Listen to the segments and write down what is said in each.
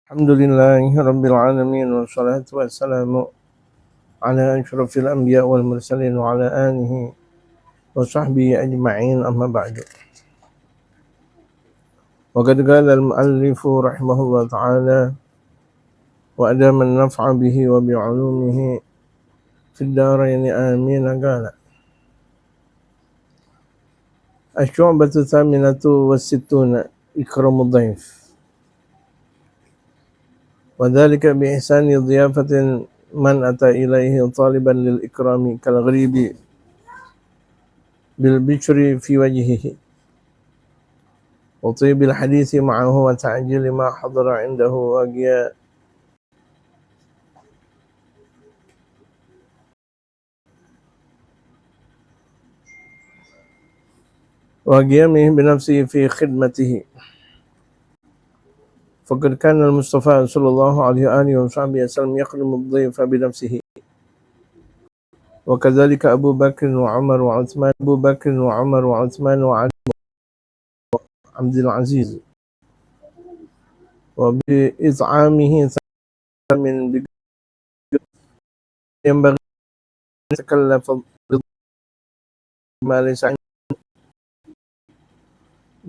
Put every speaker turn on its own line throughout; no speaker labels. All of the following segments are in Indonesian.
Alhamdulillahi Rabbil Alamin wassalatu wassalamu ala ashrafil anbiya wal mursalin wa ala alihi wa sahbihi ajma'in amma ba'du. Wa qad qala al-muallifu rahimahullah ta'ala wa adama an-naf'a bihi wa bi'ulumihi fid darain amin qala asy-syu'batu thaminatu was-sittuna ikramud dhaif وذلك بإحسان ضيافة من أتى إليه طالبا للإكرام كالغريب بالبشر في وجهه وطيب الحديث معه وتعجيل ما حضر عنده وقيامه بنفسه في خدمته فقد كان المصطفى صلى الله عليه وآله وسلم يخدم الضيف بنفسه وكذلك أبو بكر وعمر وعثمان وعلي عبد العزيز وبإطعامه من ينبغي أن يتكلف ما ليس عنده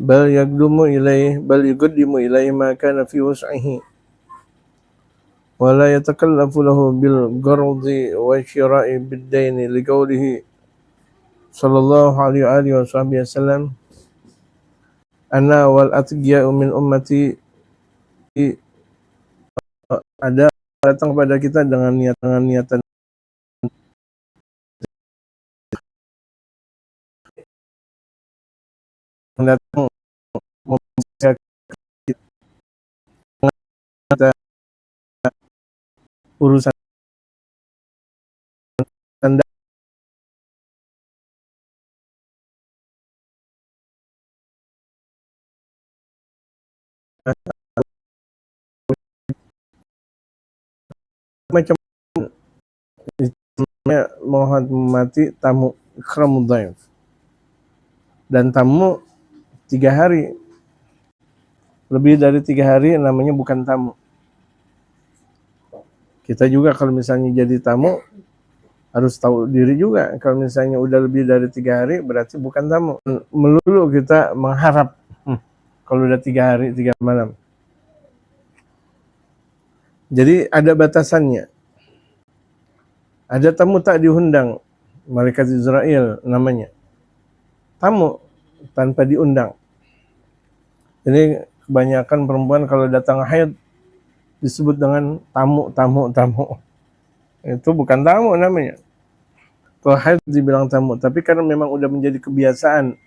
بل يقدم إليه ما كان في وسعه ولا يتكلف له بالقرض والشراء بالدين لقوله صلى الله عليه وآله وسلم أنا والأتقياء من أمتي. Ada datang kepada kita dengan niatan datang urusan Anda macam menghormati tamu ikramud dhaif, dan tamu 3 hari, lebih dari 3 hari namanya bukan tamu. Kita juga kalau misalnya jadi tamu harus tahu diri juga, kalau misalnya udah lebih dari 3 hari berarti bukan tamu. Melulu kita mengharap kalau udah 3 hari 3 malam. Jadi ada batasannya. Ada tamu tak diundang, malaikat Israel namanya. Tamu tanpa diundang. Ini kebanyakan perempuan kalau datang haid disebut dengan tamu. Itu bukan tamu namanya. Kalau haid dibilang tamu, tapi karena memang udah menjadi kebiasaan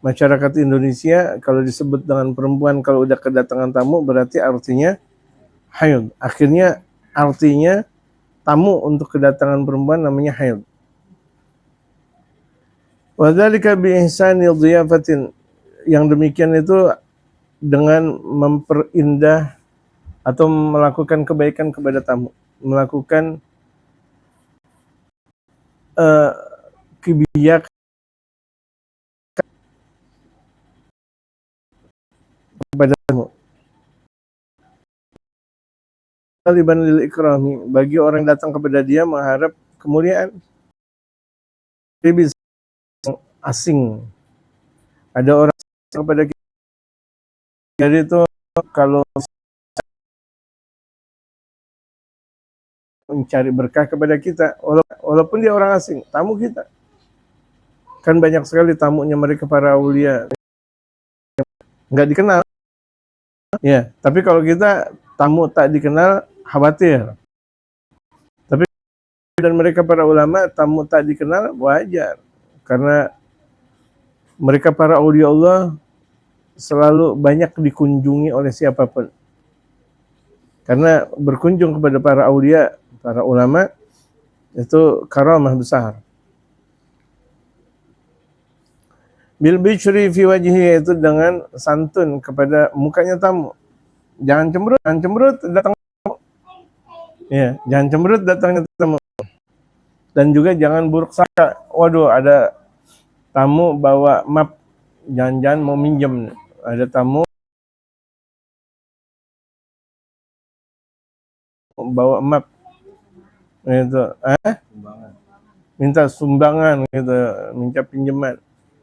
masyarakat Indonesia, kalau disebut dengan perempuan kalau udah kedatangan tamu berarti artinya haid. Akhirnya artinya tamu untuk kedatangan perempuan namanya haid. Wa dzalika bi ihsani dhiyafatin, yang demikian itu dengan memperindah atau melakukan kebaikan kepada tamu, melakukan kebijakan kepada tamu. Taliban lil ikrami, bagi orang yang datang kepada dia mengharap kemuliaan. Dia asing. Ada orang kepada kita, jadi itu kalau mencari berkah kepada kita, walaupun dia orang asing, tamu kita. Kan banyak sekali tamunya mereka para aulia, nggak dikenal. Ya, tapi kalau kita tamu tak dikenal, khawatir. Tapi dan mereka para ulama, tamu tak dikenal wajar, karena mereka para aulia Allah selalu banyak dikunjungi oleh siapapun. Karena berkunjung kepada para aulia, para ulama, itu karamah besar. Bil bishri fi wajhi, itu dengan santun kepada mukanya tamu. Jangan cemberut datang tamu. Ya, jangan cemberut datangnya tamu. Dan juga jangan buruk sangka. Waduh, ada tamu bawa map, jangan-jangan mau minjem. Ada tamu bawa map gitu, minta sumbangan gitu, minta pinjaman.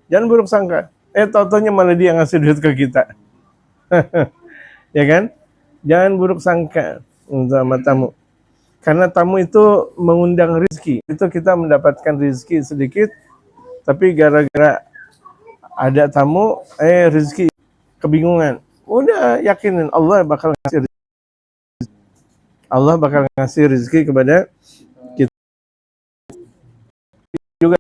Jangan buruk sangka. Tau-taunya malah dia ngasih duit ke kita. Ya kan? Jangan buruk sangka sama tamu. Karena tamu itu mengundang rezeki. Itu kita mendapatkan rezeki sedikit, tapi gara-gara ada tamu, rezeki kebingungan. Udah yakinin Allah bakal ngasih rezeki. Allah bakal ngasih rezeki kepada kita juga.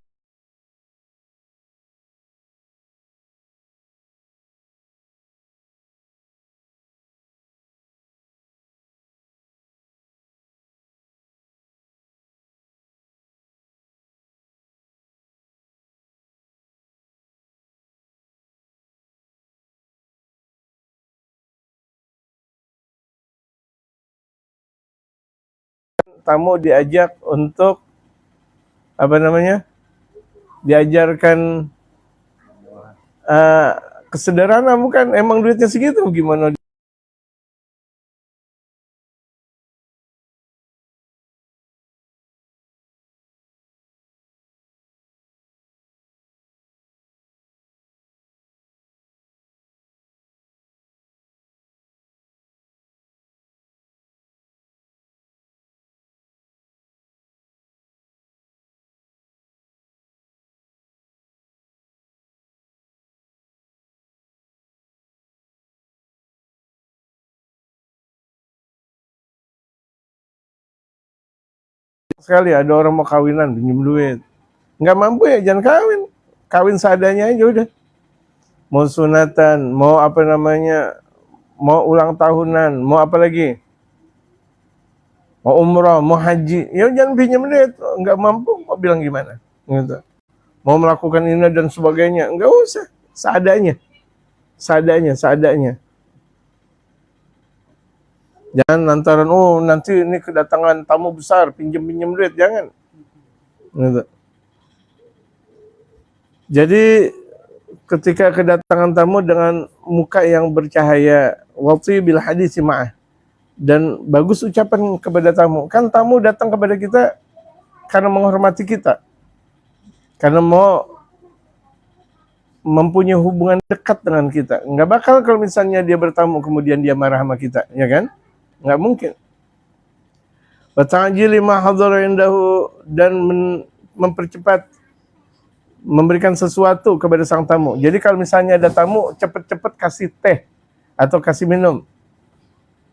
Tamu diajak untuk apa namanya? Diajarkan kesederhana, bukan emang duitnya segitu gimana. Sekali ada orang mau kawinan pinjam duit, nggak mampu ya jangan kawin, kawin seadanya aja udah. Mau sunatan, mau apa namanya, mau ulang tahunan, mau apa lagi, mau umroh, mau haji, ya jangan pinjam duit. Nggak mampu mau bilang gimana gitu. Mau melakukan ini dan sebagainya, nggak usah, seadanya, seadanya. Jangan lantaran nanti ini kedatangan tamu besar pinjam duit, jangan gitu. Jadi ketika kedatangan tamu dengan muka yang bercahaya, wati bil hadits ma'ah, dan bagus ucapan kepada tamu. Kan tamu datang kepada kita karena menghormati kita, karena mau mempunyai hubungan dekat dengan kita. Nggak bakal kalau misalnya dia bertamu kemudian dia marah sama kita, ya kan? Nggak mungkin. Wa ta'jili ma hadara indahu, dan mempercepat memberikan sesuatu kepada sang tamu. Jadi kalau misalnya ada tamu, cepet-cepet kasih teh atau kasih minum.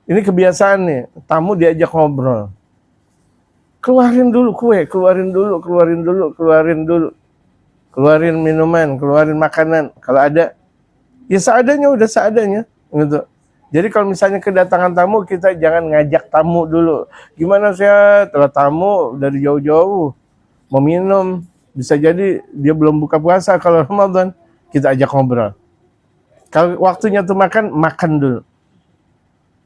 Ini kebiasaan nih, tamu diajak ngobrol. Keluarin dulu kue, keluarin dulu. Keluarin minuman, keluarin makanan. Kalau ada, ya seadanya, udah seadanya. Gitu. Jadi kalau misalnya kedatangan tamu, kita jangan ngajak tamu dulu. Gimana saya telah tamu dari jauh-jauh, mau minum, bisa jadi dia belum buka puasa kalau Ramadan, kita ajak ngobrol. Kalau waktunya tuh makan dulu.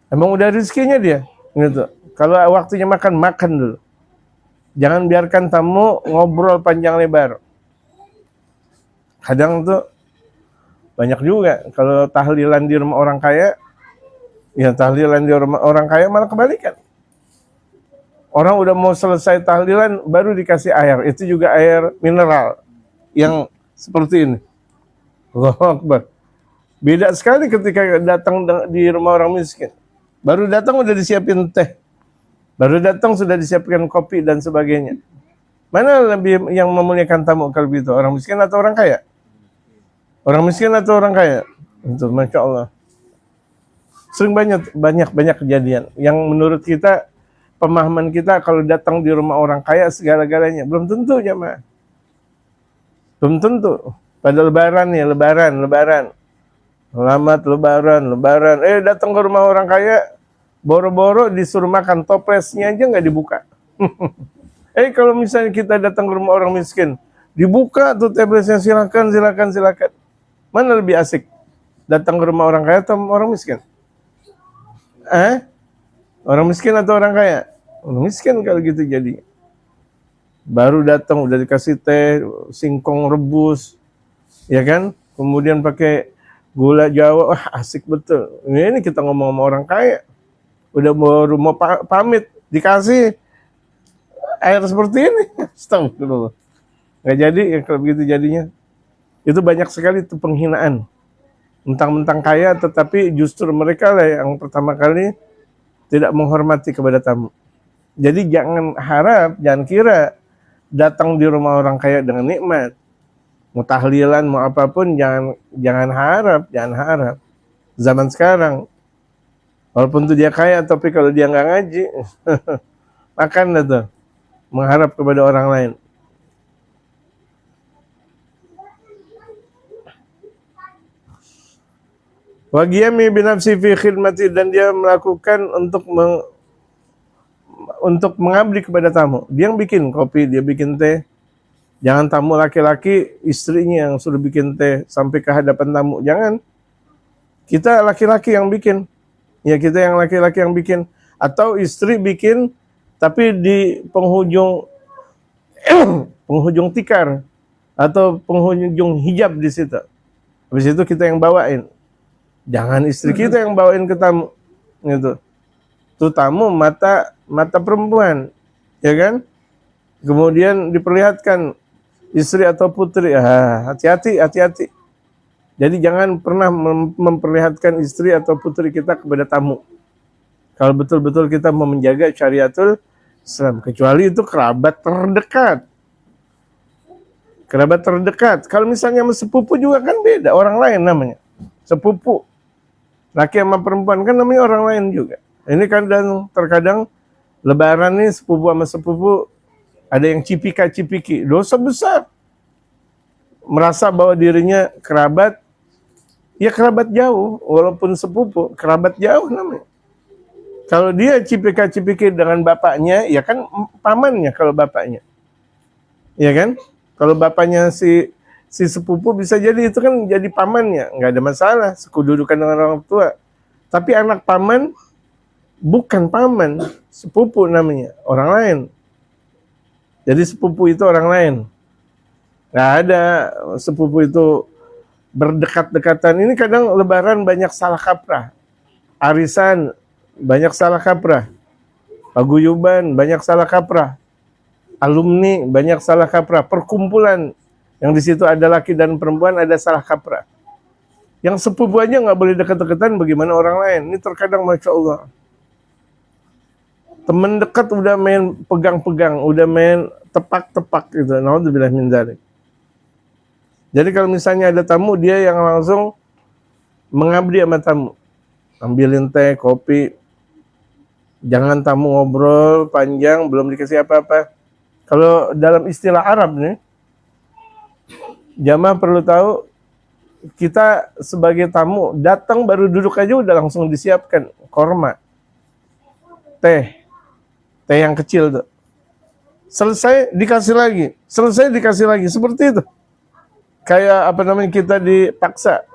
Emang udah rezekinya dia, gitu. Kalau waktunya makan dulu. Jangan biarkan tamu ngobrol panjang lebar. Kadang tuh banyak juga kalau tahlilan di rumah orang kaya, ya tahlilan di rumah orang kaya malah kebalikan. Orang udah mau selesai tahlilan baru dikasih air, itu juga air mineral yang seperti ini. Allahu Akbar. Beda sekali ketika datang di rumah orang miskin. Baru datang udah disiapin teh. Baru datang sudah disiapkan kopi dan sebagainya. Mana lebih yang memuliakan tamu kalau begitu? Orang miskin atau orang kaya? Orang miskin atau orang kaya? Itu Masya Allah. Sering banyak kejadian yang menurut kita, pemahaman kita kalau datang di rumah orang kaya segala-galanya. Belum tentu jemaah. Belum tentu. Pada lebaran nih, lebaran. Selamat lebaran. Datang ke rumah orang kaya, boro-boro disuruh makan, toplesnya aja nggak dibuka. Kalau misalnya kita datang ke rumah orang miskin, dibuka tuh toplesnya, silakan. Mana lebih asik? Datang ke rumah orang kaya atau orang miskin? Orang miskin atau orang kaya? Orang miskin kalau gitu jadi. Baru datang udah dikasih teh, singkong rebus, ya kan? Kemudian pakai gula Jawa, wah asik betul. Ini kita ngomong sama orang kaya. Udah baru mau pamit, dikasih air seperti ini. Astagfirullah. Nggak jadi ya kalau begitu jadinya. Itu banyak sekali itu penghinaan. Mentang-mentang kaya tetapi justru mereka lah yang pertama kali tidak menghormati kepada tamu. Jadi jangan harap, jangan kira datang di rumah orang kaya dengan nikmat. Mau tahlilan, mau apapun, jangan harap. Zaman sekarang, walaupun tuh dia kaya, tapi kalau dia nggak ngaji, makan dah tuh, mengharap kepada orang lain. Wagiyami binafsi fi khidmati, dan dia melakukan untuk mengabdi kepada tamu. Dia yang bikin kopi, dia bikin teh. Jangan tamu laki-laki, istrinya yang suruh bikin teh sampai ke hadapan tamu. Jangan. Kita laki-laki yang bikin. Ya, kita yang laki-laki yang bikin. Atau istri bikin, tapi di penghujung penghujung tikar atau penghujung hijab di situ. Habis itu kita yang bawain. Jangan istri kita yang bawain ke tamu. Gitu. Tuh tamu mata perempuan, ya kan? Kemudian diperlihatkan istri atau putri. Hati-hati. Jadi jangan pernah memperlihatkan istri atau putri kita kepada tamu. Kalau betul-betul kita mau menjaga syariatul Islam, kecuali itu kerabat terdekat. Kerabat terdekat. Kalau misalnya sepupu juga kan beda, orang lain namanya. Sepupu. Laki sama perempuan kan namanya orang lain juga. Ini terkadang lebaran nih sepupu sama sepupu ada yang cipika-cipiki. Dosa besar. Merasa bahwa dirinya kerabat. Ya kerabat jauh, walaupun sepupu, kerabat jauh namanya. Kalau dia cipika-cipiki dengan bapaknya, ya kan pamannya kalau bapaknya. Ya kan? Kalau bapaknya si sepupu bisa jadi itu kan jadi pamannya, nggak ada masalah, sekududukan dengan orang tua. Tapi anak paman bukan paman, sepupu namanya, orang lain. Jadi sepupu itu orang lain. Nggak ada sepupu itu berdekat-dekatan. Ini kadang lebaran banyak salah kaprah. Arisan banyak salah kaprah. Paguyuban banyak salah kaprah. Alumni banyak salah kaprah. Perkumpulan yang di situ ada laki dan perempuan ada salah kaprah. Yang sepupu aja nggak boleh dekat-dekatan, bagaimana orang lain? Ini terkadang Masya Allah. Teman dekat udah main pegang-pegang, udah main tepak-tepak gitu. Naudzubillah min dzalik. Jadi kalau misalnya ada tamu, dia yang langsung mengabdi sama tamu. Ambilin teh, kopi. Jangan tamu ngobrol panjang, belum dikasih apa-apa. Kalau dalam istilah Arab nih, jamaah perlu tahu, kita sebagai tamu datang baru duduk aja udah langsung disiapkan korma, teh yang kecil tuh. Selesai dikasih lagi, seperti itu. Kayak kita dipaksa.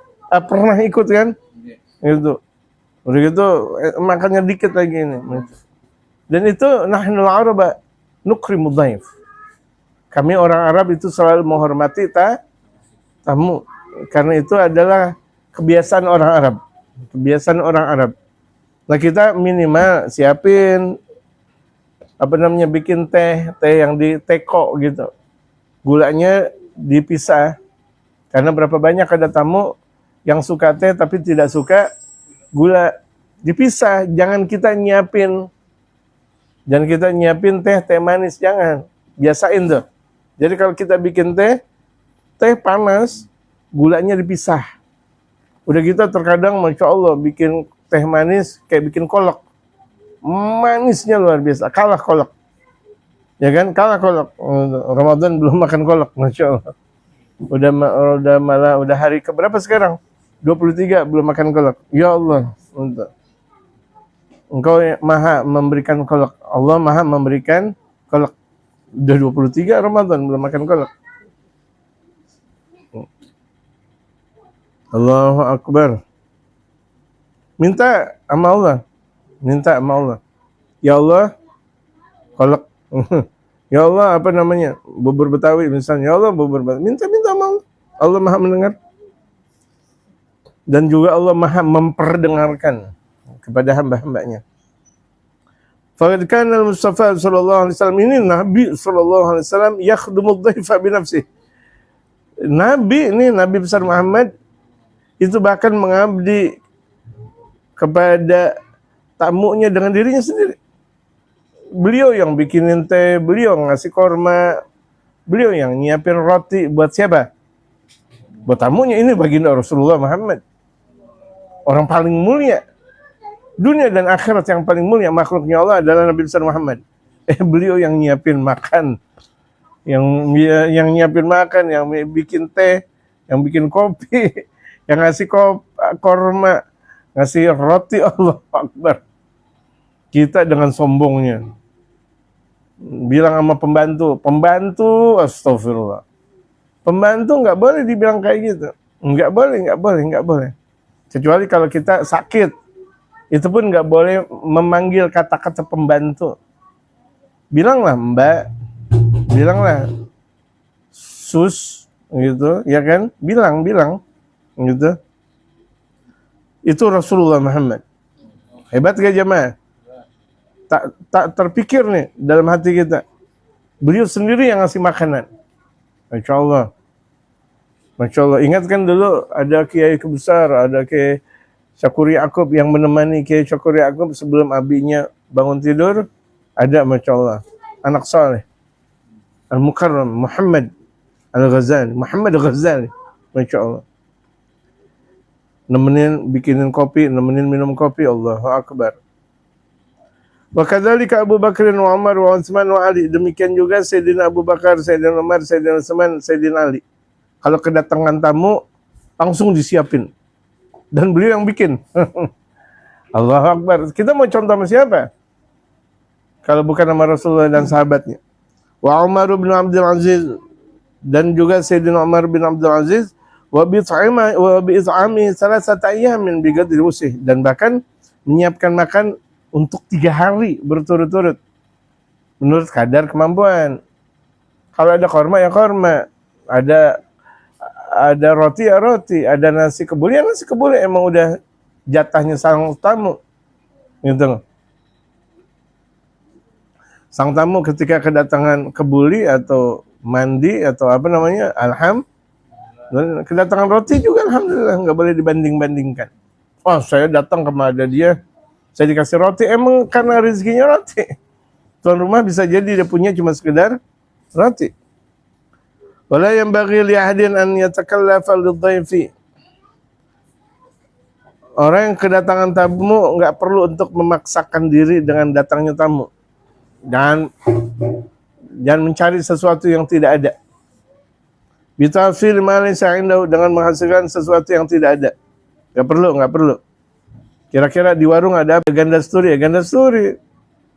Pernah ikut kan? Gitu. Udah gitu makannya dikit lagi ini. Dan itu nahnul Araba nukrimu dhaif. Kami orang Arab itu selalu menghormati tamu. Karena itu adalah kebiasaan orang Arab. Nah, kita minimal siapin bikin teh yang di teko gitu. Gulanya dipisah. Karena berapa banyak ada tamu yang suka teh tapi tidak suka gula. Dipisah, jangan kita nyiapin teh manis, jangan. Biasain tuh. Jadi kalau kita bikin teh panas, gulanya dipisah. Udah kita terkadang Masya Allah bikin teh manis kayak bikin kolak. Manisnya luar biasa, kalah kolak. Ya kan, kalah kolak. Ramadan belum makan kolak, Masya Allah. Udah hari keberapa sekarang? 23 belum makan kolak. Ya Allah, Engkau maha memberikan kolak. Allah maha memberikan kolak. Udah 23 Ramadan belum makan kolak. Allahu Akbar. Minta sama Allah. Ya Allah, kolak. Ya Allah, bubur Betawi misalnya. Ya Allah, bubur Betawi. Minta sama Allah. Allah maha mendengar. Dan juga Allah maha memperdengarkan kepada hamba-hambanya. Faqad kana al-Mustafa sallallahu alaihi wasallam, ini Nabi sallallahu alaihi wasallam, yakhdumu dhaifa bi nafsihi. Nabi besar Muhammad itu bahkan mengabdi kepada tamunya dengan dirinya sendiri. Beliau yang bikinin teh, beliau ngasih korma, beliau yang nyiapin roti buat siapa? Buat tamunya. Ini baginda Rasulullah Muhammad, orang paling mulia. Dunia dan akhirat yang paling mulia makhluknya Allah adalah Nabi besar Muhammad. Beliau yang nyiapin makan, yang nyiapin makan, yang bikin teh, yang bikin kopi, yang ngasih korma, ngasih roti. Allah Akbar. Kita dengan sombongnya bilang sama pembantu, astagfirullah. Pembantu nggak boleh dibilang kayak gitu. Nggak boleh. Kecuali kalau kita sakit, itu pun nggak boleh memanggil kata-kata pembantu. Bilanglah Mbak, bilanglah Sus, gitu, ya kan? Bilang, gitu. Itu Rasulullah Muhammad. Hebat gak jemaah? Tak terpikir nih dalam hati kita. Beliau sendiri yang ngasih makanan. Masya Allah. Ingat kan dulu ada kiai besar, ada Kiai Syakuri Ya'qub yang menemani Kiai Syakuri Ya'qub sebelum abinya bangun tidur. Ada, Masya Allah, anak saleh, Al-Mukarram Muhammad Al-Ghazali, Masya Allah. Nemenin bikinin kopi, nemenin minum kopi. Allahu Akbar. Wa kadzalika Abu Bakar wa Umar wa Utsman wa Ali. Demikian juga Sayyidina Abu Bakar, Sayyidina Umar, Sayyidina Utsman, Sayyidina Ali. Kalau kedatangan tamu langsung disiapin. Dan beliau yang bikin. Allahu Akbar. Kita mau contoh sama siapa? Kalau bukan nama Rasulullah dan sahabatnya. Wa Umar bin Abdul Aziz, dan juga Sayyidina Umar bin Abdul Aziz, wa bi it'ami salasata ayyamin bi qadri wusih, dan bahkan menyiapkan makan untuk 3 hari berturut-turut menurut kadar kemampuan. Kalau ada korma ya korma, ada roti ya roti, ada nasi kebuli ya nasi kebuli, emang udah jatahnya sang tamu, gitu. Sang tamu ketika kedatangan kebuli atau mandi atau apa namanya, kedatangan roti juga alhamdulillah, nggak boleh dibanding-bandingkan. Oh, saya datang kepada dia, saya dikasih roti, emang karena rezekinya roti. Tuan rumah bisa jadi dia punya cuma sekedar roti. Wala yanbaghi li ahadin an yatakallafa lidhaifi. Orang yang kedatangan tamu nggak perlu untuk memaksakan diri dengan datangnya tamu. Dan jangan mencari sesuatu yang tidak ada. Bitafsir ma laysa indahu, dengan menghasilkan sesuatu yang tidak ada. Nggak perlu. Kira-kira di warung ada ganda sturi.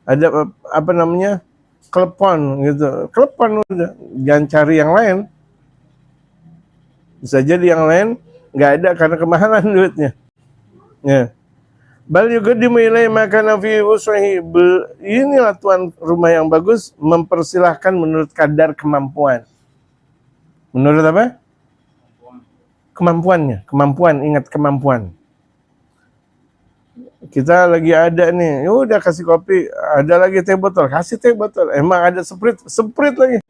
Ada apa namanya, klepon gitu. Klepon udah, jangan cari yang lain. Bisa jadi yang lain nggak ada karena kemahalan duitnya. Ya. Bal yuqaddimu ilai makana fi wus'ihi. Inilah tuan rumah yang bagus, mempersilahkan menurut kadar kemampuan. Menurut apa? Kemampuannya. Ingat kemampuan. Kita lagi ada nih, udah kasih kopi, ada lagi teh botol, kasih teh botol. Emang ada sprite lagi.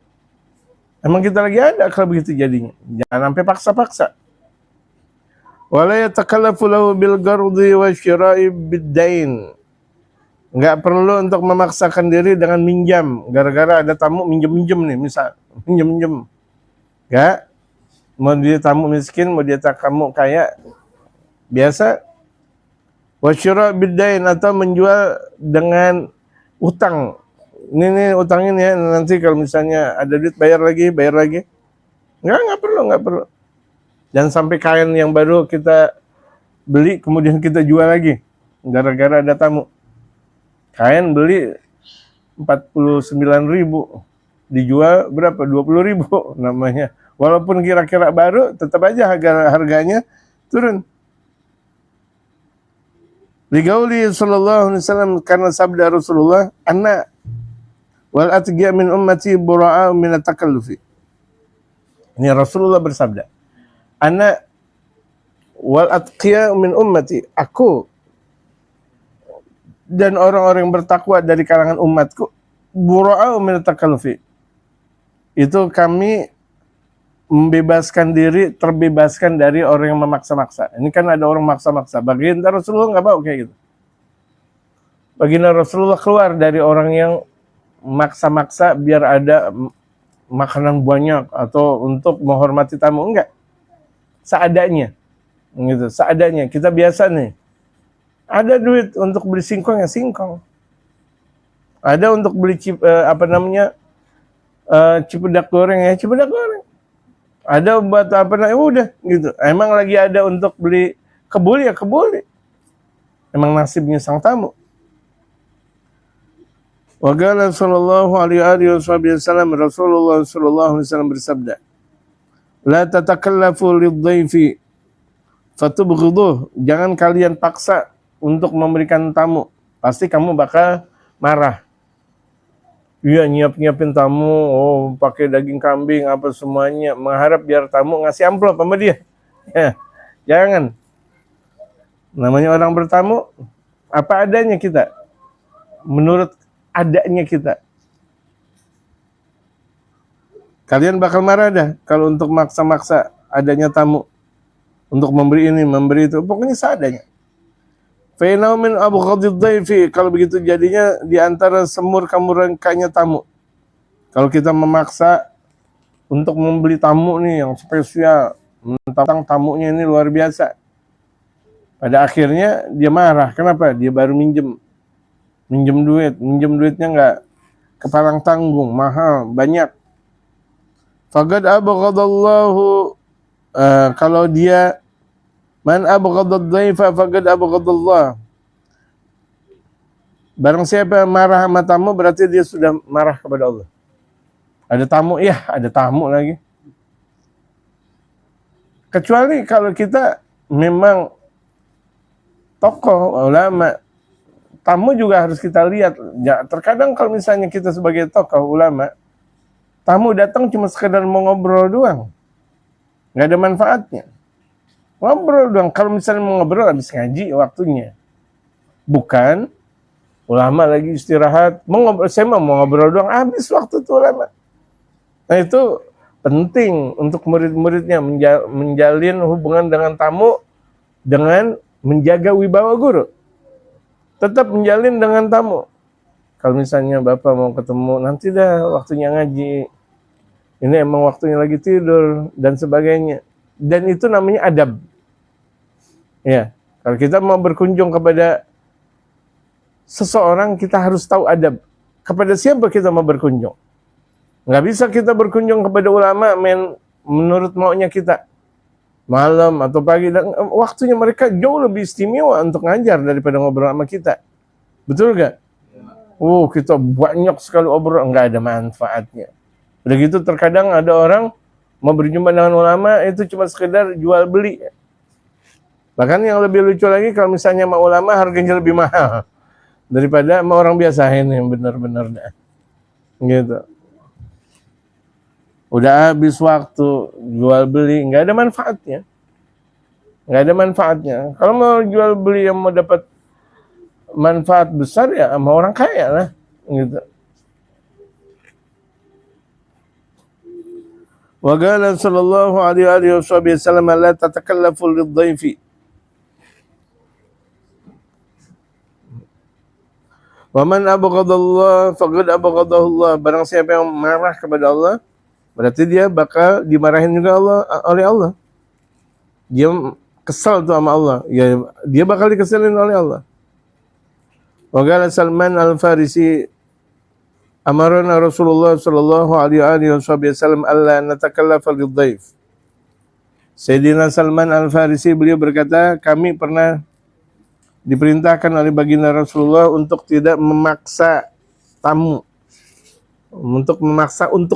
Emang kita lagi ada, kalau begitu jadinya. Jangan sampai paksa-paksa. Wala yatakallafu lahu bil gardi wa syira'i bid-dain. Enggak perlu untuk memaksakan diri dengan minjam. Gara-gara ada tamu minjem nih, misal minjem. Enggak. Mau dia tamu miskin, mau dia tamu kaya, biasa. Wasyura bid-dain, atau menjual dengan utang. Ini utang ini ya, nanti kalau misalnya ada duit bayar lagi. Enggak perlu. Jangan sampai kain yang baru kita beli kemudian kita jual lagi gara-gara ada tamu. Kain beli 49.000, dijual berapa? 20.000 namanya. Walaupun kira-kira baru, tetap aja harganya turun. Liqauli sallallahu alaihi wasallam, karena sabda Rasulullah, anna wal atqiya min ummati bura'a min at-takallufi. Ini Rasulullah bersabda, anna wal atqiya min ummati, aku dan orang-orang yang bertakwa dari kalangan umatku bura'u min takallufi. Itu kami membebaskan diri, terbebaskan dari orang yang memaksa-maksa. Ini kan ada orang maksa-maksa. Baginda Rasulullah nggak mau kayak gitu. Baginda Rasulullah keluar dari orang yang maksa-maksa biar ada makanan banyak atau untuk menghormati tamu, enggak. Seadanya. Gitu, seadanya. Kita biasa nih. Ada duit untuk beli singkong ya singkong. Ada untuk beli cipedak goreng ya cipedak goreng. Ada buat apa namanya udah gitu. Emang lagi ada untuk beli kebuli ya kebuli. Emang nasibnya sang tamu. Wa qala sallallahu alaihi wasallam Rasulullah sallallahu alaihi wasallam bersabda, "La tatakallafu lidh-dhaifi fatubghiduh." Jangan kalian paksa untuk memberikan tamu. Pasti kamu bakal marah. Iya, nyiapin tamu, oh pakai daging kambing apa semuanya, mengharap biar tamu ngasih amplop sama dia. Ya, jangan. Namanya orang bertamu, apa adanya kita. Menurut adanya kita. Kalian bakal marah dah kalau untuk maksa-maksa adanya tamu. Untuk memberi ini, memberi itu, pokoknya seadanya. Fa'inau min abghadid dhaifi, kalau begitu jadinya di antara semur kamurangkanya tamu. Kalau kita memaksa untuk membeli tamu nih yang spesial, mentang tamunya ini luar biasa. Pada akhirnya dia marah. Kenapa? Dia baru minjem duitnya enggak kepalang tanggung, mahal, banyak. Faqad abghadallahu, kalau dia man abghadad dhaifa faqad abghadallah. Barang siapa yang marah sama tamu berarti dia sudah marah kepada Allah. Ada tamu, ya ada tamu lagi. Kecuali kalau kita memang tokoh, ulama. Tamu juga harus kita lihat. Ya, terkadang kalau misalnya kita sebagai tokoh, ulama, tamu datang cuma sekedar mau ngobrol doang. Nggak ada manfaatnya. Ngobrol doang. Kalau misalnya mau ngobrol habis ngaji waktunya. Bukan ulama lagi istirahat. Saya mau ngobrol doang. Habis waktu itu ulama. Nah itu penting untuk murid-muridnya menjalin hubungan dengan tamu dengan menjaga wibawa guru. Tetap menjalin dengan tamu. Kalau misalnya Bapak mau ketemu, nanti dah waktunya ngaji. Ini emang waktunya lagi tidur dan sebagainya. Dan itu namanya adab. Ya, kalau kita mau berkunjung kepada seseorang, kita harus tahu adab. Kepada siapa kita mau berkunjung? Nggak bisa kita berkunjung kepada ulama menurut maunya kita. Malam atau pagi, dan waktunya mereka jauh lebih istimewa untuk ngajar daripada ngobrol sama kita. Betul gak? Kita banyak sekali obrol, nggak ada manfaatnya. Udah gitu terkadang ada orang mau berjumpa dengan ulama itu cuma sekedar jual beli. Bahkan yang lebih lucu lagi kalau misalnya sama ulama harganya lebih mahal daripada sama orang biasa ini yang benar-benar dah. Gitu. Udah habis waktu jual beli, nggak ada manfaatnya. Nggak ada manfaatnya. Kalau mau jual beli yang mau dapat manfaat besar ya sama orang kaya lah. Gitu. Wa qala sallallahu alaihi wasallam la tatakallafu lidh-dhaifi. Wa man abghadallah faqad abghadahu Allah. Barang siapa yang marah kepada Allah, berarti dia bakal dimarahin juga oleh Allah. Dia kesal tuh sama Allah. Ya, dia bakal dikeselin oleh Allah. Wa qala Salman Al-Farisi, amarna Rasulullah sallallahu alaihi wasallam alla natakallafa lidh-dhaif. Sayyidina Salman Al-Farisi beliau berkata, kami pernah diperintahkan oleh baginda Rasulullah untuk tidak memaksa tamu. Untuk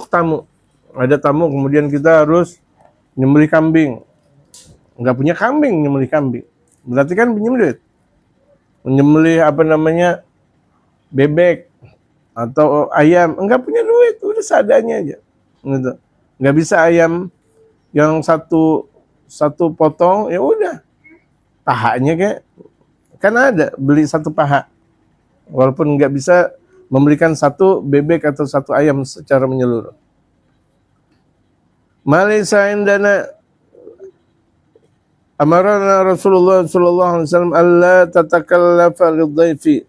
tamu. Ada tamu kemudian kita harus nyembelih kambing. Enggak punya kambing, nyembelih kambing. Berarti kan pinjam duit. Menyembelih bebek atau ayam, enggak punya duit, udah seadanya aja. Gitu. Enggak bisa ayam yang satu potong, ya udah. Pahanya kayak kan ada beli satu paha. walaupun nggak bisa memberikan satu bebek atau satu ayam secara menyeluruh. Malaysa indana amarana Rasulullah sallallahu alaihi wasallam alla tatakallafa lidhaifi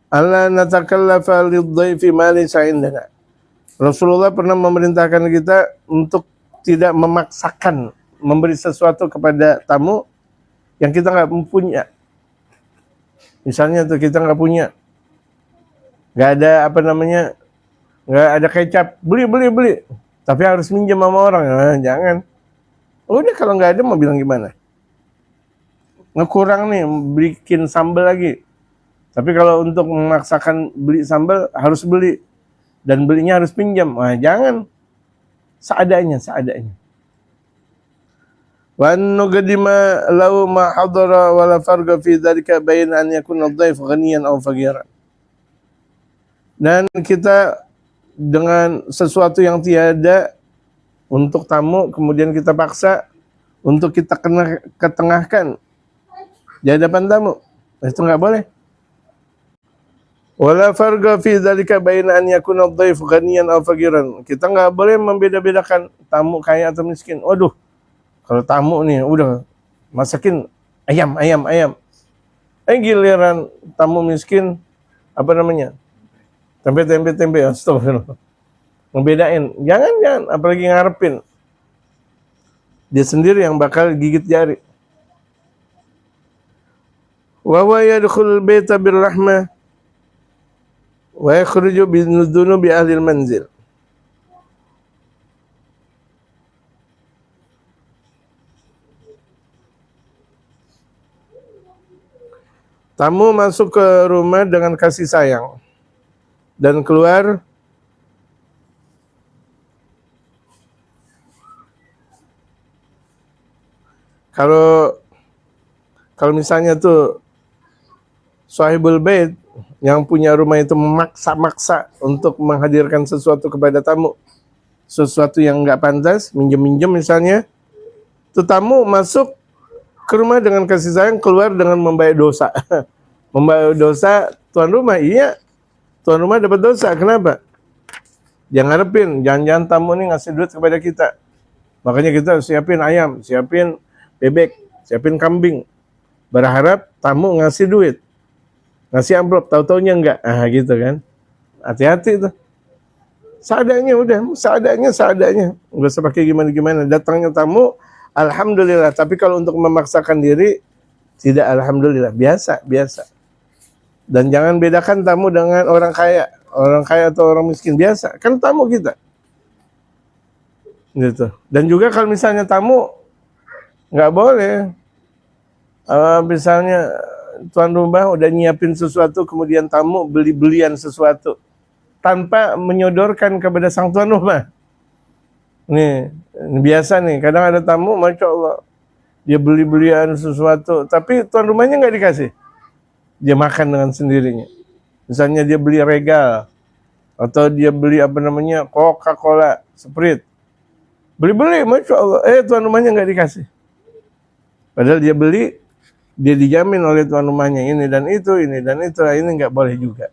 alla natakallafa lidhaifi malaysa indana. Rasulullah pernah memerintahkan kita untuk tidak memaksakan memberi sesuatu kepada tamu yang kita nggak punya. Misalnya tuh kita nggak punya, nggak ada nggak ada kecap, beli, tapi harus minjem sama orang, nah, jangan. Udah kalau nggak ada mau bilang gimana? Ngekurang nih, bikin sambal lagi. Tapi kalau untuk memaksakan beli sambal harus beli dan belinya harus pinjam, nah, jangan. Seadanya. Wa nuqaddima law ma hadara wa la farqa fi dzalika baina an yakuna dhaif ghaniyan aw faqiran. Dan kita dengan sesuatu yang tiada untuk tamu kemudian kita paksa untuk kita ketengahkan di hadapan tamu, itu nggak boleh. Wala farqa fi dzalika baina an yakuna dhaif ghaniyan aw faqiran. Kita nggak boleh membeda-bedakan tamu kaya atau miskin. Waduh, kalau tamu nih udah masakin ayam. Giliran tamu miskin tempe, astagfirullah. Ngebedain, jangan, apalagi ngarepin. Dia sendiri yang bakal gigit jari. Wa huwa yadkhulul baita birrahmah wa yakhruju bidunubi ahli manzil. Tamu masuk ke rumah dengan kasih sayang dan keluar kalau misalnya tuh sahibul bait yang punya rumah itu memaksa-maksa untuk menghadirkan sesuatu kepada tamu, sesuatu yang nggak pantas, minjem misalnya, tuh tamu masuk ke rumah dengan kasih sayang, keluar dengan membawa dosa. Membawa dosa tuan rumah, iya. Tuan rumah dapat dosa, kenapa? Jangan ngarepin, jangan tamu ini ngasih duit kepada kita. Makanya kita siapin ayam, siapin bebek, siapin kambing. Berharap tamu ngasih duit. Ngasih amplop, tahu-taunya enggak. Gitu kan. Hati-hati tuh. Seadanya udah, seadanya. Enggak usah pakai gimana-gimana. Datangnya tamu, alhamdulillah. Tapi kalau untuk memaksakan diri, tidak alhamdulillah. Biasa. Dan jangan bedakan tamu dengan orang kaya atau orang miskin, biasa. Kan tamu kita. Gitu. Dan juga kalau misalnya tamu, nggak boleh. Misalnya tuan rumah udah nyiapin sesuatu, kemudian tamu beli-belian sesuatu tanpa menyodorkan kepada sang tuan rumah. Nih, biasa nih, kadang ada tamu, Masya Allah, dia beli-belian sesuatu, tapi tuan rumahnya nggak dikasih. Dia makan dengan sendirinya. Misalnya dia beli Regal, atau dia beli Coca-Cola, Sprite. Beli-beli, Masya Allah, tuan rumahnya nggak dikasih. Padahal dia beli, dia dijamin oleh tuan rumahnya ini dan itu, ini nggak boleh juga.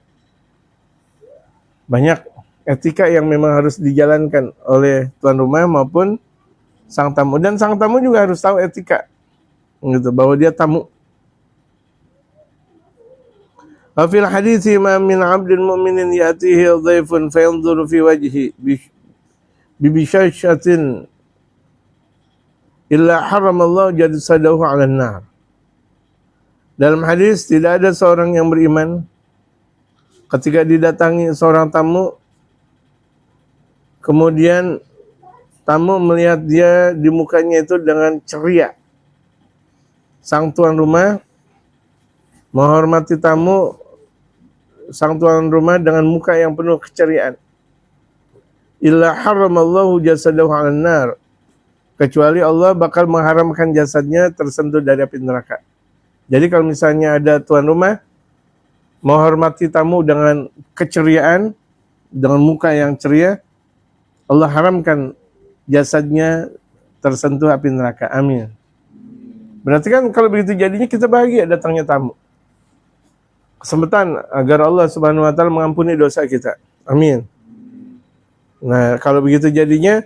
Banyak etika yang memang harus dijalankan oleh tuan rumah maupun sang tamu, dan sang tamu juga harus tahu etika, gitu, bahwa dia tamu. Fil hadithi ma min 'abdin mu'minin ya'tihi dhaifun fayanzuru fi wajhi bibishashatin illa haramallahu jasadahu 'alan nar. Dalam hadis, tidak ada seorang yang beriman ketika didatangi seorang tamu, kemudian tamu melihat dia di mukanya itu dengan ceria. Sang tuan rumah menghormati tamu, sang tuan rumah dengan muka yang penuh keceriaan. Illa haramallahu jasadahu 'alan nar. Kecuali Allah bakal mengharamkan jasadnya tersentuh dari api neraka. Jadi kalau misalnya ada tuan rumah menghormati tamu dengan keceriaan, dengan muka yang ceria, Allah haramkan jasadnya tersentuh api neraka. Amin. Berarti kan kalau begitu jadinya kita bahagia datangnya tamu. kesempatan agar Allah Subhanahu wa taala mengampuni dosa kita. Amin. Nah, kalau begitu jadinya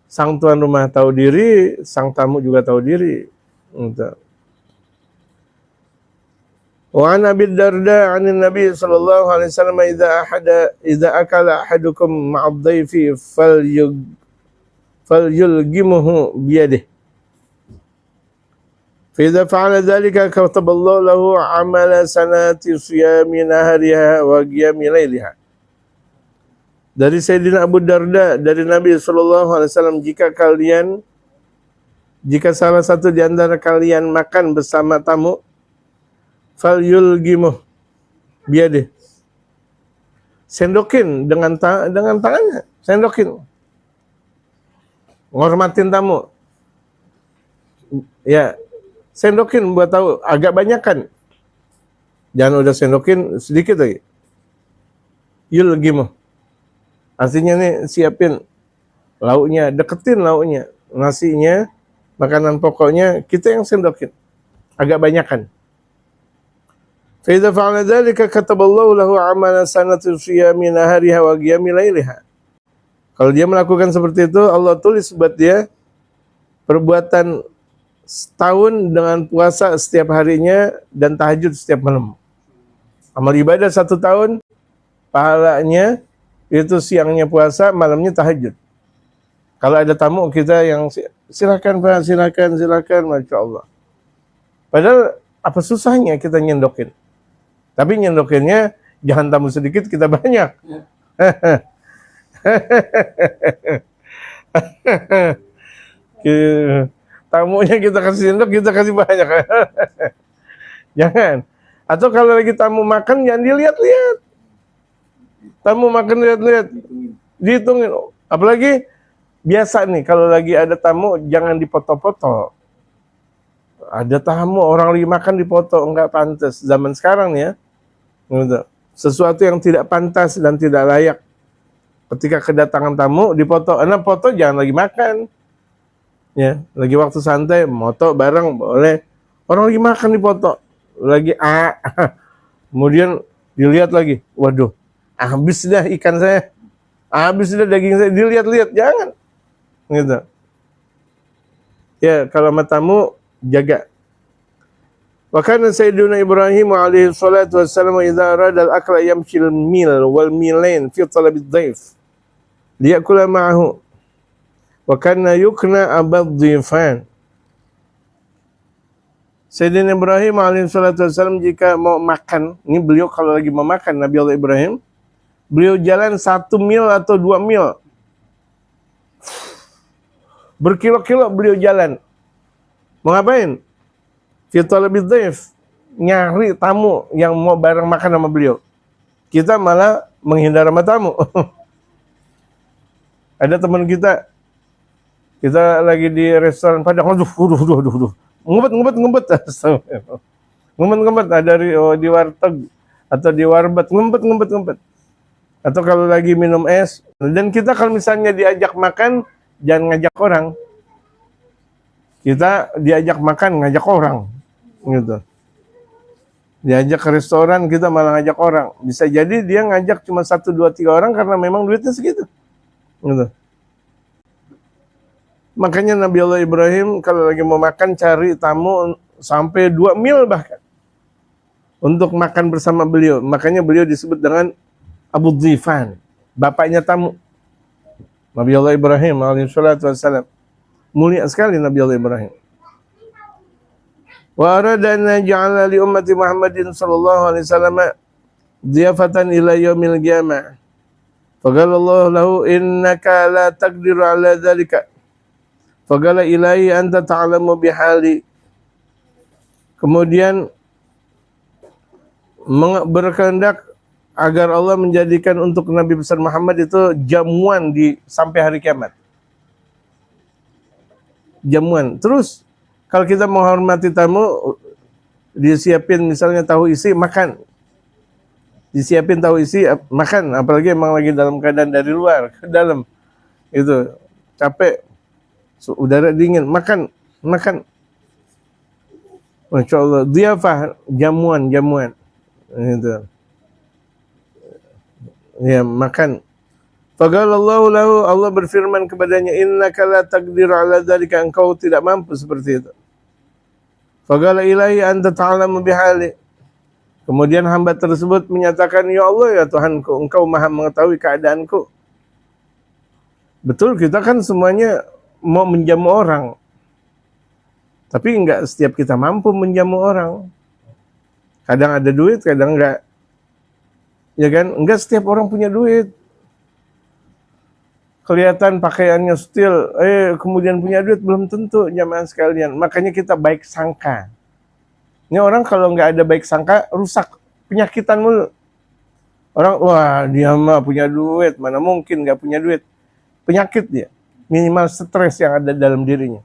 sang tuan rumah tahu diri, sang tamu juga tahu diri. Gitu. Wa an Abi Darda 'an Nabi sallallahu alaihi wasallam idza akala ahadukum ma'a dhaifi falyulgimhu biyadihi. Fa idza fa'ala dhalika kataballahu lahu 'amala sanati siyami nahariha wa qiyami lailiha. Dari Sayyidina Abu Darda dari Nabi sallallahu alaihi wasallam, jika salah satu di antara kalian makan bersama tamu, falyulgimuh biyadih, sendokin dengan tangannya, sendokin, ngormatin tamu, ya sendokin buat tahu agak banyakan, jangan udah sendokin sedikit lagi. Yulgimuh artinya nih siapin lauknya, deketin lauknya, nasinya, makanan pokoknya kita yang sendokin agak banyakan. Fa idza fa'ala dzalika kataballahu lahu 'amala sanati siyami nahariha wa qiyami lailiha. Kalau dia melakukan seperti itu, Allah tulis buat dia perbuatan setahun dengan puasa setiap harinya dan tahajud setiap malam. Amal ibadah 1 tahun, pahalanya itu siangnya puasa, malamnya tahajud. Kalau ada tamu kita yang silakan Pak, silakan, Masya Allah. Padahal apa susahnya kita nyendokin. Tapi nyendokinnya jangan tamu sedikit, kita banyak. Tamunya kita kasih sendok, kita kasih banyak. Jangan. Atau kalau lagi tamu makan, jangan dilihat-lihat. Tamu makan lihat-lihat, dihitungin. Apalagi biasa nih, kalau lagi ada tamu jangan dipoto-foto. Ada tamu orang lagi makan dipoto, enggak pantas. Zaman sekarang nih ya, sesuatu yang tidak pantas dan tidak layak. Ketika kedatangan tamu dipoto, foto jangan lagi makan. Ya, lagi waktu santai, moto bareng boleh. Orang lagi makan dipoto, lagi kemudian dilihat lagi, waduh. Habis dah ikan saya, habis dah daging saya, dilihat-lihat, jangan. Gitu. Ya, kalau sama tamu, jaga. Wa kana Sayyiduna Ibrahim alaihi salatu wassalam idza arada al-akla yamshi al-mil wal milain fi talab ad-dhaif liyakula ma'ahu. Wa kana yukna abad dhifan. Sayyidina Ibrahim alaihi salatu wassalam jika mau makan, ini beliau kalau lagi mau makan, Nabi Allah Ibrahim, beliau jalan 1 mil atau 2 mil. Berkilo-kilo beliau jalan. Mau ngapain? Fi talabid dhaif, nyari tamu yang mau bareng makan sama beliau. Kita malah menghindar sama tamu. Ada teman kita lagi di restoran Padang, aduh. Ngumpet. Ngumpet ada di warteg atau di warbat, ngumpet. Atau kalau lagi minum es. Dan kita kalau misalnya diajak makan, jangan ngajak orang. Kita diajak makan, ngajak orang. Gitu. Diajak ke restoran, kita malah ngajak orang. Bisa jadi dia ngajak cuma 1, 2, 3 orang karena memang duitnya segitu. Gitu. Makanya Nabi Allah Ibrahim kalau lagi mau makan, cari tamu sampai 2 mil bahkan. Untuk makan bersama beliau. Makanya beliau disebut dengan Abu Dhifan, bapaknya tamu. Nabi Allah Ibrahim alaihissalatu wassalam. Mulia sekali Nabi Allah Ibrahim. Wa arada an ja'ala li ummati Muhammadin sallallahu alaihi wasallam dhiyafatan ila yaumil qiyamah. Faqala Allah lahu innaka la taqdiru ala dhalika. Faqala ilahi anta ta'lamu bihali. Kemudian berkehendak agar Allah menjadikan untuk Nabi besar Muhammad itu jamuan sampai hari kiamat. Jamuan. Terus kalau kita menghormati tamu, disiapin misalnya tahu isi, makan. Disiapin tahu isi, makan. Apalagi emang lagi dalam keadaan dari luar ke dalam. Itu capek, udara dingin, makan. Masya Allah, dhiyafah, jamuan. Gitu. Ya, makan. Faqalallahu lahu, Allah berfirman kepadanya, innaka la taqdiru ala dzalika, engkau tidak mampu seperti itu. Faqala ilahi anta ta'lamu bihali. Kemudian hamba tersebut menyatakan, ya Allah ya Tuhanku, engkau maha mengetahui keadaanku. Betul, kita kan semuanya mau menjamu orang. Tapi enggak setiap kita mampu menjamu orang. Kadang ada duit, kadang enggak. Ya kan? Enggak setiap orang punya duit. Kelihatan pakaiannya still, kemudian punya duit, belum tentu jamaah sekalian. Makanya kita baik sangka. Ini orang kalau nggak ada baik sangka, rusak, penyakitan mulu. Orang, wah dia mah punya duit, mana mungkin nggak punya duit. Penyakit dia, minimal stres yang ada dalam dirinya.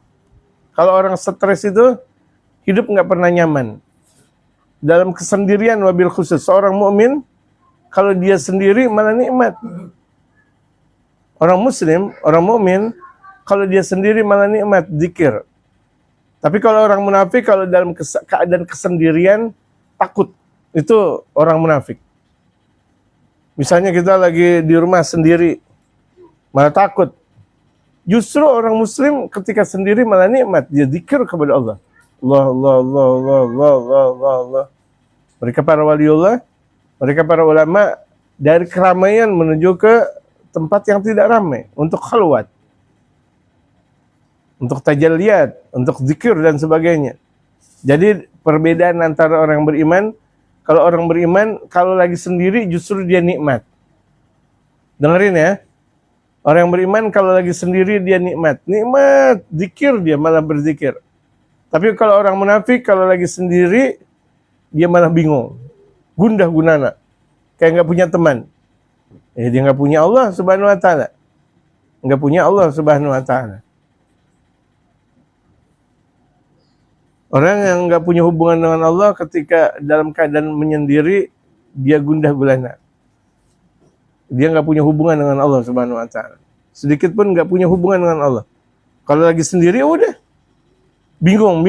Kalau orang stres itu, hidup nggak pernah nyaman. Dalam kesendirian wabil khusus, seorang mukmin kalau dia sendiri malah nikmat. Orang muslim, orang mukmin, kalau dia sendiri malah nikmat, zikir. Tapi kalau orang munafik, kalau dalam keadaan kesendirian, takut. Itu orang munafik. Misalnya kita lagi di rumah sendiri, malah takut. Justru orang muslim ketika sendiri malah nikmat. Dia zikir kepada Allah. Allah, Allah, Allah, Allah, Allah, Allah, Allah, Allah. Mereka para waliullah, mereka para ulama, dari keramaian menuju ke tempat yang tidak ramai, untuk khalwat, untuk tajalliyat, untuk zikir dan sebagainya. Jadi perbedaan antara orang beriman, kalau orang beriman kalau lagi sendiri justru dia nikmat. Dengerin ya. Orang yang beriman kalau lagi sendiri dia nikmat. Nikmat, zikir dia malah berzikir. Tapi kalau orang munafik kalau lagi sendiri dia malah bingung. Gundah gunana. Kayak nggak punya teman. Dia nggak punya Allah Subhanahu wa taala. Nggak punya Allah Subhanahu wa taala. Orang yang nggak punya hubungan dengan Allah ketika dalam keadaan menyendiri, dia gundah gulana. Dia nggak punya hubungan dengan Allah Subhanahu wa taala. Sedikit pun nggak punya hubungan dengan Allah. Kalau lagi sendiri, udah. Bingung.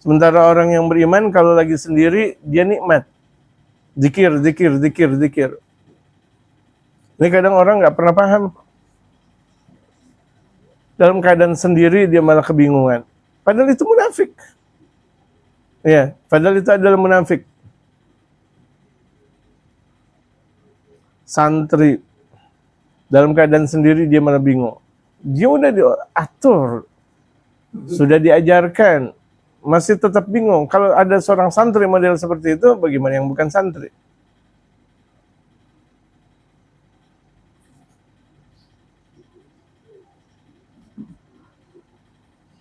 Sementara orang yang beriman, kalau lagi sendiri, dia nikmat. Zikir. Ini kadang orang nggak pernah paham. Dalam keadaan sendiri, dia malah kebingungan. Padahal itu munafik. Ya, padahal itu adalah munafik. Santri dalam keadaan sendiri dia malah bingung. Dia udah diatur, sudah diajarkan, masih tetap bingung. Kalau ada seorang santri model seperti itu, bagaimana yang bukan santri?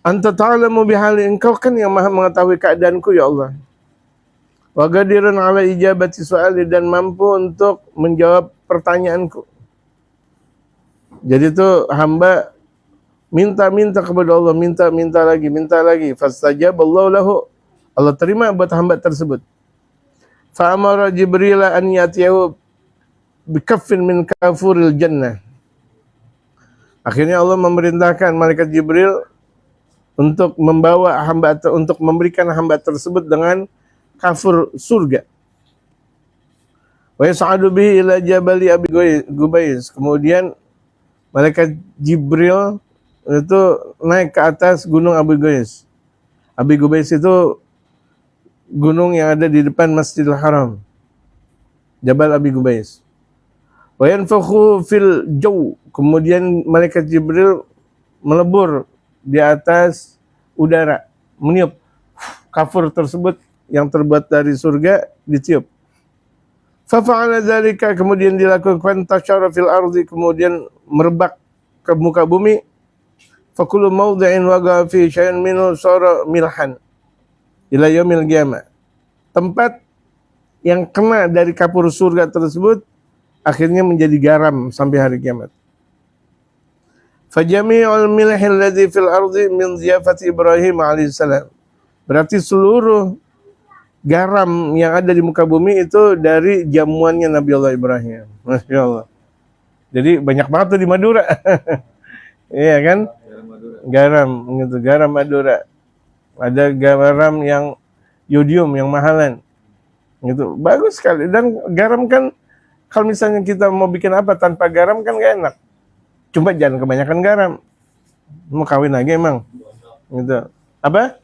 Anta ta'lamu bihali, engkau kan yang maha mengetahui keadaanku ya Allah. Wa qadirun ala ijabati su'ali, dan mampu untuk menjawab pertanyaanku. Jadi itu hamba minta kepada Allah, minta lagi. Fastajaballahu lahu, Allah terima buat hamba tersebut. Fa amara Jibril an yatiyahu bikaffin min kafuril jannah. Akhirnya Allah memerintahkan malaikat Jibril untuk membawa hamba, untuk memberikan hamba tersebut dengan kafur surga. Wa yas'adu bihi ila jabali Abi Gubais. Kemudian malaikat Jibril itu naik ke atas gunung Abi Gubais. Abi Gubais itu gunung yang ada di depan Masjidil Haram. Jabal Abi Gubais. Wa yanfakhu fil jaw. Kemudian malaikat Jibril melebur di atas udara, meniup kafur tersebut yang terbuat dari surga, ditiup. Fa fa'ala dzalika, kemudian dilakukan tasyara fil ardi, kemudian merebak ke muka bumi. Fa kullu mawdi'in waqa fi syai'in minhu sara milhan ila yaumil qiyamah. Tempat yang kena dari kafur surga tersebut akhirnya menjadi garam sampai hari kiamat. Fajami'ul milhi alladhi fil ardi min ziyafati Ibrahim alaihissalam. Berarti seluruh garam yang ada di muka bumi itu dari jamuannya Nabi Allah Ibrahim. Masya Allah. Jadi banyak banget tuh di Madura. Iya kan? Garam gitu, garam Madura. Ada garam yang yodium yang mahalan. Gitu. Bagus sekali. Dan garam kan kalau misalnya kita mau bikin apa tanpa garam kan gak enak. Cuma jangan kebanyakan garam. Mau kawin lagi emang. Gitu. Apa?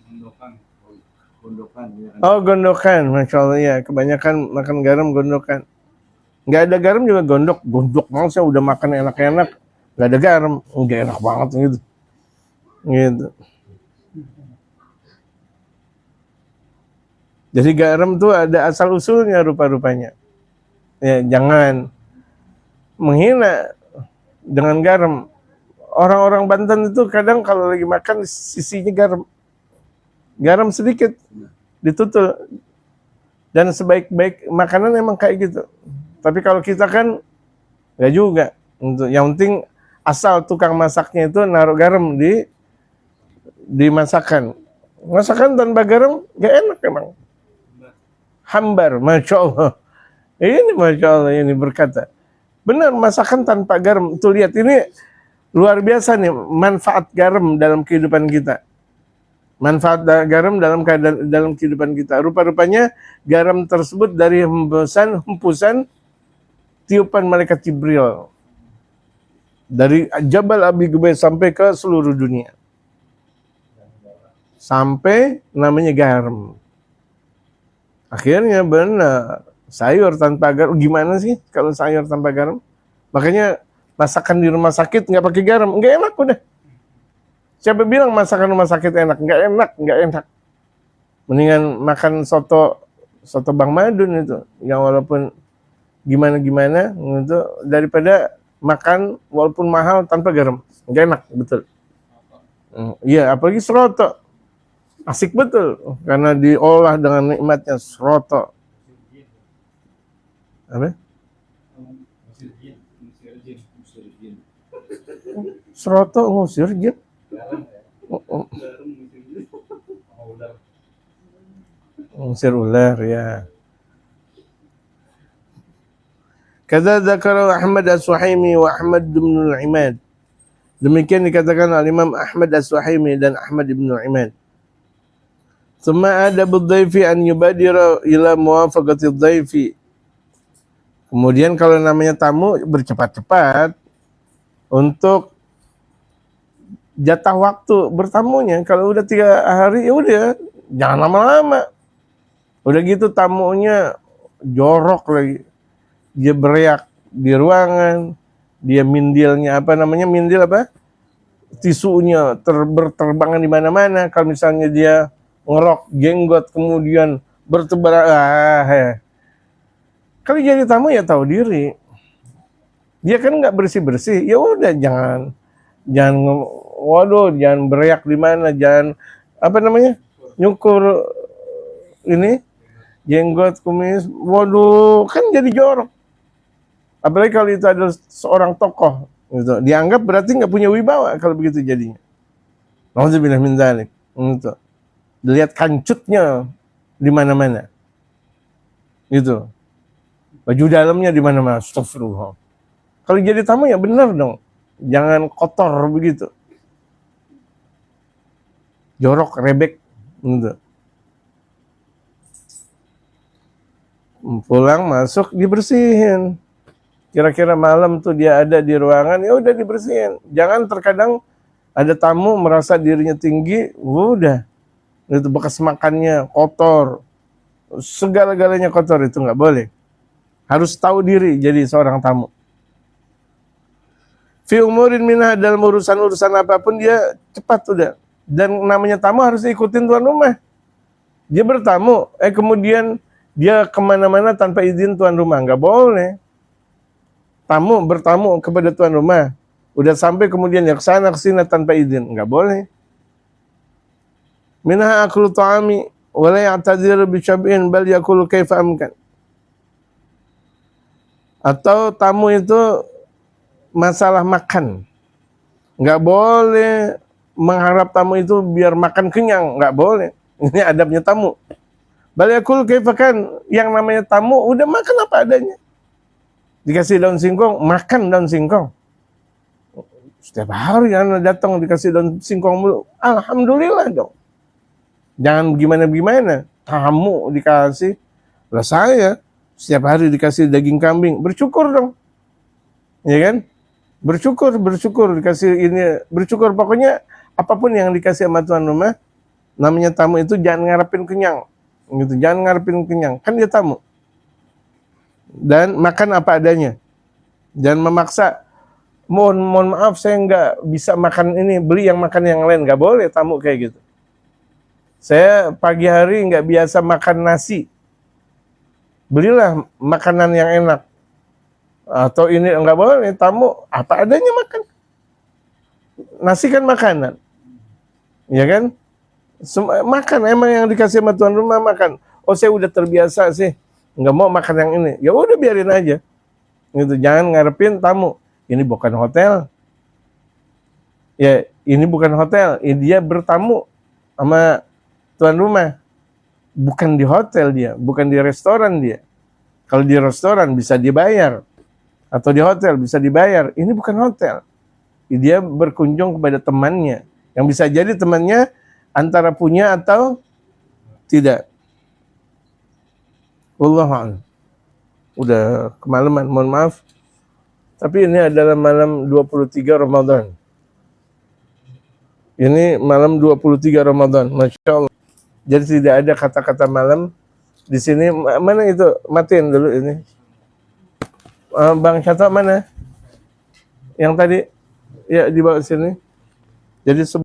Gondokan.
Oh, gondokan. Masya Allah ya. Kebanyakan makan garam gondokan. Nggak ada garam juga gondok. Gondok banget saya udah makan enak-enak. Nggak ada garam. Nggak enak banget gitu. Gitu. Jadi garam tuh ada asal-usulnya rupa-rupanya. Ya, jangan menghina dengan garam. Orang-orang Banten itu kadang kalau lagi makan sisinya garam. Garam sedikit ditutul. Dan sebaik-baik makanan emang kayak gitu. Tapi kalau kita kan nggak juga. Yang penting asal tukang masaknya itu naruh garam di masakan. Masakan tanpa garam nggak enak emang. Hambar, Masya Allah. Ini Masya Allah ini berkata. Benar, masakan tanpa garam. Tuh lihat, ini luar biasa nih manfaat garam dalam kehidupan kita. Manfaat garam dalam kehidupan kita. Rupa-rupanya garam tersebut dari hembusan tiupan malaikat Jibril. Dari Jabal Abi Qubays sampai ke seluruh dunia. Sampai namanya garam. Akhirnya benar, sayur tanpa garam, gimana sih kalau sayur tanpa garam? Makanya masakan di rumah sakit nggak pakai garam, nggak enak udah. Siapa bilang masakan rumah sakit enak? Nggak enak. Mendingan makan soto Bang Madun itu, yang walaupun gimana itu daripada makan walaupun mahal tanpa garam, nggak enak betul. Iya, apalagi seroto. Asik betul, karena diolah dengan nikmatnya seroto. Apa? Seroto ngusir jin. Ngusir ular ya. Kata dzakara Ahmad As-Suhaimi wa Ahmad bin Al-Imad. Demikian dikatakan Al-Imam Ahmad As-Suhaimi dan Ahmad bin Al-Imad. Thumma adabu dhaifi an yubadira ila muwafaqati dhaifi. Kemudian kalau namanya tamu bercepat-cepat untuk jatah waktu bertamunya. Kalau udah 3 hari ya udah jangan lama-lama. Udah gitu tamunya jorok lagi. Dia beriak di ruangan, dia mindilnya mindil apa? Tisunya berterbangan di mana-mana. Kalau misalnya dia ngerok jenggot kemudian bertebaran, kalau jadi tamu ya tahu diri. Dia kan nggak bersih-bersih, ya udah jangan beriak di mana, jangan nyukur ini jenggot kumis, kan jadi jorok. Apalagi kalau itu adalah seorang tokoh, gitu. Dianggap berarti nggak punya wibawa kalau begitu jadinya. Nauzubillah min dzalik. Gitu. Lihat kancutnya di mana-mana. Gitu. Baju dalamnya di mana-mana. Astagfirullah. Kalau jadi tamu ya benar dong. Jangan kotor begitu. Jorok, rebek. Gitu. Pulang, masuk, dibersihin. Kira-kira malam tuh dia ada di ruangan, ya udah dibersihin. Jangan terkadang ada tamu merasa dirinya tinggi, udah. Itu bekas makannya kotor. Segala-galanya kotor, itu nggak boleh. Harus tahu diri jadi seorang tamu. Fi umurin minha, dalam urusan-urusan apapun dia cepat udah. Dan namanya tamu harus ikutin tuan rumah. Dia bertamu, kemudian dia kemana-mana tanpa izin tuan rumah, nggak boleh. Tamu bertamu kepada tuan rumah, udah sampai kemudian ya kesana kesini tanpa izin, nggak boleh. Minha aklu ta'ami wa la ya'tadiru bi syab'in bal yakulu kaifa amkan. Atau tamu itu masalah makan, nggak boleh mengharap tamu itu biar makan kenyang, nggak boleh. Ini adabnya tamu. Bal yakulu kaifa kan, yang namanya tamu udah makan apa adanya. Dikasih daun singkong, makan daun singkong. Setiap hari anak datang dikasih daun singkong mulu. Alhamdulillah dong. Jangan gimana-gimana. tamu dikasih. Lah saya setiap hari dikasih daging kambing, bersyukur dong. Ya kan? Bersyukur dikasih ini, bersyukur pokoknya apapun yang dikasih sama tuan rumah, namanya tamu itu jangan ngarepin kenyang. Gitu, jangan ngarepin kenyang. Kan dia tamu. Dan makan apa adanya. Jangan memaksa. Mohon maaf saya nggak bisa makan ini, beli yang makan yang lain. Nggak boleh tamu kayak gitu. Saya pagi hari nggak biasa makan nasi, belilah makanan yang enak. Atau ini nggak boleh, tamu apa adanya makan. Nasi kan makanan, ya kan? Makan emang yang dikasih sama tuan rumah makan. Oh saya udah terbiasa sih, nggak mau makan yang ini. Ya udah biarin aja. Gitu, jangan ngarepin tamu. Ini bukan hotel. Ya, ini bukan hotel. Dia bertamu sama tuan rumah. Bukan di hotel dia, bukan di restoran dia. Kalau di restoran bisa dibayar. Atau di hotel bisa dibayar. Ini bukan hotel. Dia berkunjung kepada temannya. Yang bisa jadi temannya antara punya atau tidak. Wallahu a'lam. Udah kemalaman, mohon maaf. Tapi ini adalah malam 23 Ramadan. Ini malam 23 Ramadan, Masya Allah. Jadi tidak ada kata-kata malam di sini. Mana itu? Matiin dulu ini. Bang Syato mana? Yang tadi? Ya, dibawa sini. Jadi